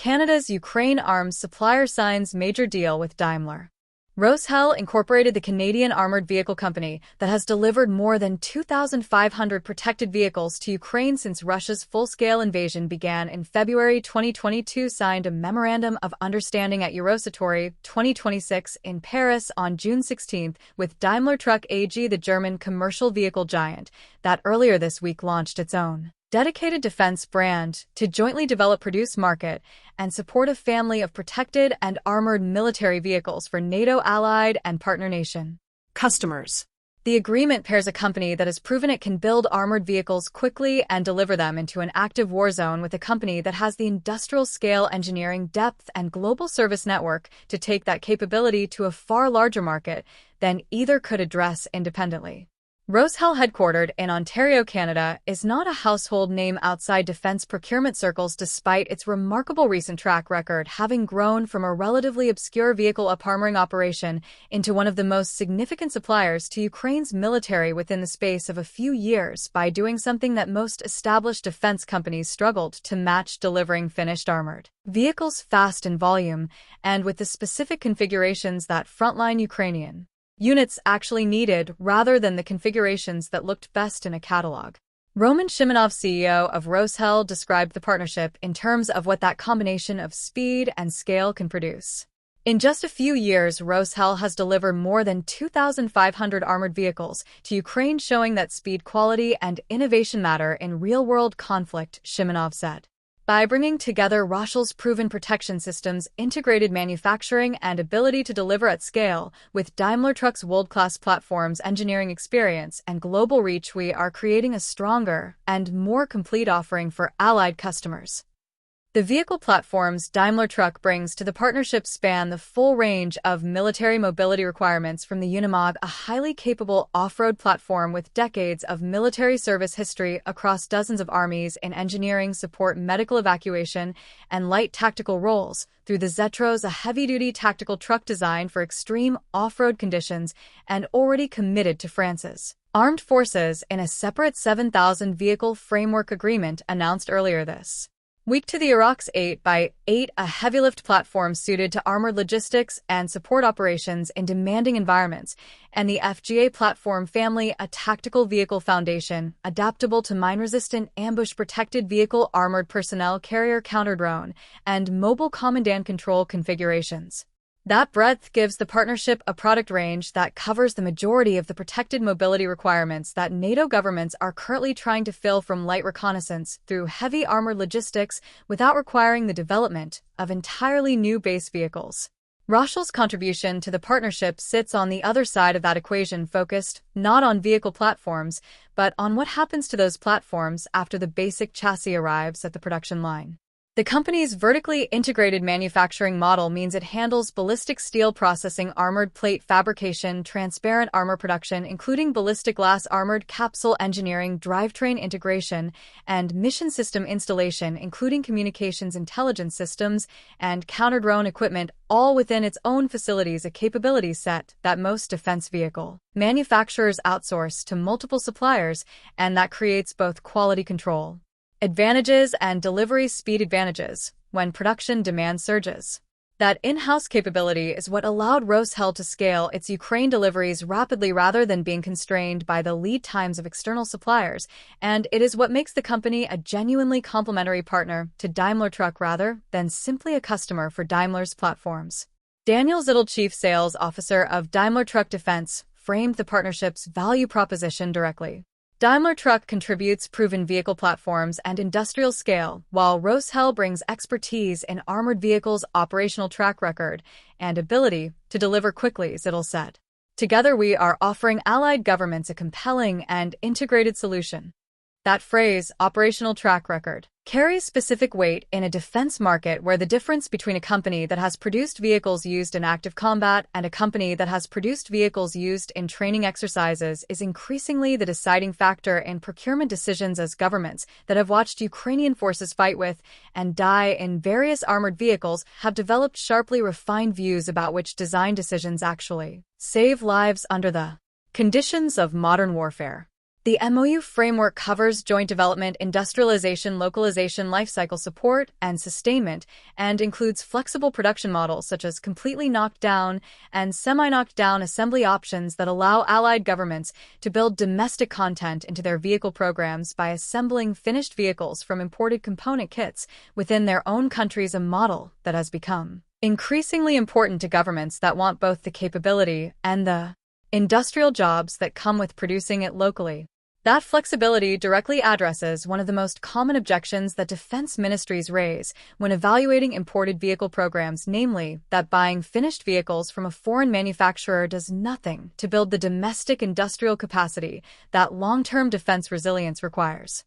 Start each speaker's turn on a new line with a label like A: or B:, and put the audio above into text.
A: Canada's Ukraine arms supplier signs major deal with Daimler. Roshel incorporated the Canadian armored vehicle company that has delivered more than 2,500 protected vehicles to Ukraine since Russia's full-scale invasion began in February 2022, signed a Memorandum of Understanding at Eurosatory 2026 in Paris on June 16 with Daimler Truck AG, the German commercial vehicle giant that earlier this week launched its own dedicated defense brand to jointly develop, produce, market, and support a family of protected and armored military vehicles for NATO allied and partner nation customers. The agreement pairs a company that has proven it can build armored vehicles quickly and deliver them into an active war zone with a company that has the industrial-scale engineering depth and global service network to take that capability to a far larger market than either could address independently. Roshel, headquartered in Ontario, Canada, is not a household name outside defense procurement circles despite its remarkable recent track record, having grown from a relatively obscure vehicle armoring operation into one of the most significant suppliers to Ukraine's military within the space of a few years by doing something that most established defense companies struggled to match: delivering finished armored vehicles fast in volume and with the specific configurations that frontline Ukrainian units actually needed, rather than the configurations that looked best in a catalog. Roman Shimonov, CEO of Roshel, described the partnership in terms of what that combination of speed and scale can produce. In just a few years, Roshel has delivered more than 2,500 armored vehicles to Ukraine, showing that speed, quality, and innovation matter in real-world conflict, Shimonov said. By bringing together Roshel's proven protection systems, integrated manufacturing, and ability to deliver at scale, with Daimler Truck's world-class platforms, engineering experience, and global reach, we are creating a stronger and more complete offering for allied customers. The vehicle platforms Daimler Truck brings to the partnership span the full range of military mobility requirements, from the Unimog, a highly capable off-road platform with decades of military service history across dozens of armies in engineering support, medical evacuation, and light tactical roles, through the Zetros, a heavy-duty tactical truck designed for extreme off-road conditions and already committed to France's armed forces in a separate 7,000-vehicle framework agreement announced earlier this week, to the Arocs 8x8, a heavy-lift platform suited to armored logistics and support operations in demanding environments, and the FGA platform family, a tactical vehicle foundation, adaptable to mine-resistant, ambush-protected vehicle, armored personnel carrier, counter-drone, and mobile command control configurations. That breadth gives the partnership a product range that covers the majority of the protected mobility requirements that NATO governments are currently trying to fill, from light reconnaissance through heavy armored logistics, without requiring the development of entirely new base vehicles. Roshel's contribution to the partnership sits on the other side of that equation, focused not on vehicle platforms, but on what happens to those platforms after the basic chassis arrives at the production line. The company's vertically integrated manufacturing model means it handles ballistic steel processing, armored plate fabrication, transparent armor production, including ballistic glass, armored capsule engineering, drivetrain integration, and mission system installation, including communications intelligence systems and counter-drone equipment, all within its own facilities, a capability set that most defense vehicle manufacturers outsource to multiple suppliers, and that creates both quality control advantages and delivery speed advantages when production demand surges. That in-house capability is what allowed Roshel to scale its Ukraine deliveries rapidly rather than being constrained by the lead times of external suppliers, and it is what makes the company a genuinely complementary partner to Daimler Truck rather than simply a customer for Daimler's platforms. Daniel Zetros, Chief Sales Officer of Daimler Truck Defense, framed the partnership's value proposition directly. Daimler Truck contributes proven vehicle platforms and industrial scale, while Roshel brings expertise in armored vehicles, operational track record, and ability to deliver quickly, Zetros said. Together we are offering allied governments a compelling and integrated solution. That phrase, operational track record, carries specific weight in a defense market where the difference between a company that has produced vehicles used in active combat and a company that has produced vehicles used in training exercises is increasingly the deciding factor in procurement decisions, as governments that have watched Ukrainian forces fight with and die in various armored vehicles have developed sharply refined views about which design decisions actually save lives under the conditions of modern warfare. The MOU framework covers joint development, industrialization, localization, lifecycle support, and sustainment, and includes flexible production models such as completely knocked down and semi-knocked down assembly options that allow allied governments to build domestic content into their vehicle programs by assembling finished vehicles from imported component kits within their own countries, a model that has become increasingly important to governments that want both the capability and the industrial jobs that come with producing it locally. That flexibility directly addresses one of the most common objections that defense ministries raise when evaluating imported vehicle programs, namely that buying finished vehicles from a foreign manufacturer does nothing to build the domestic industrial capacity that long-term defense resilience requires.